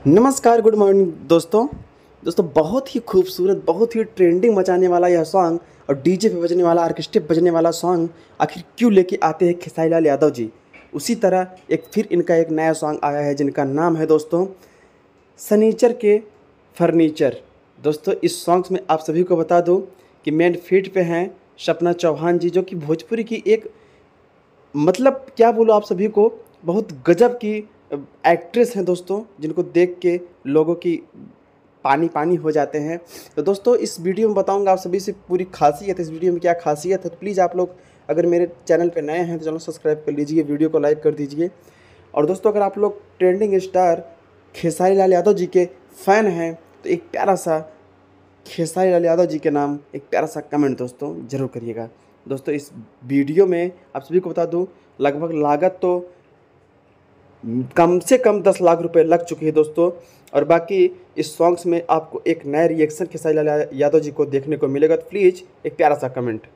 नमस्कार, good morning दोस्तों बहुत ही खूबसूरत, बहुत ही ट्रेंडिंग मचाने वाला यह सॉन्ग और डीजे पे बजने वाला, ऑर्केस्ट्रा पे बजने वाला सॉन्ग आखिर क्यों लेके आते हैं खेसारी लाल यादव जी। उसी तरह एक फिर इनका एक नया सॉन्ग आया है जिनका नाम है दोस्तों सनीचर के फर्नीचर। दोस्तों इस सॉन्ग्स में आप सभी को बता दूं कि मेन फीट पे हैं सपना चौहान जी, जो कि भोजपुरी की एक मतलब क्या बोलूँ आप सभी को, बहुत गजब की एक्ट्रेस हैं दोस्तों, जिनको देख के लोगों की पानी पानी हो जाते हैं। तो दोस्तों इस वीडियो में बताऊंगा आप सभी से पूरी खासियत, इस वीडियो में क्या खासियत है। तो प्लीज़ आप लोग अगर मेरे चैनल पे नए हैं तो चैनल सब्सक्राइब कर लीजिए, वीडियो को लाइक कर दीजिए। और दोस्तों अगर आप लोग ट्रेंडिंग स्टार खेसारी लाल यादव जी के फ़ैन हैं तो एक प्यारा सा खेसारी लाल यादव जी के नाम एक प्यारा सा कमेंट दोस्तों ज़रूर करिएगा। दोस्तों इस वीडियो में आप सभी को बता दूं लगभग लागत तो कम से कम 10 लाख रुपए लग चुकी है दोस्तों। और बाकी इस सॉन्ग्स में आपको एक नया रिएक्शन खेसारी लाल यादव जी को देखने को मिलेगा। तो प्लीज़ एक प्यारा सा कमेंट।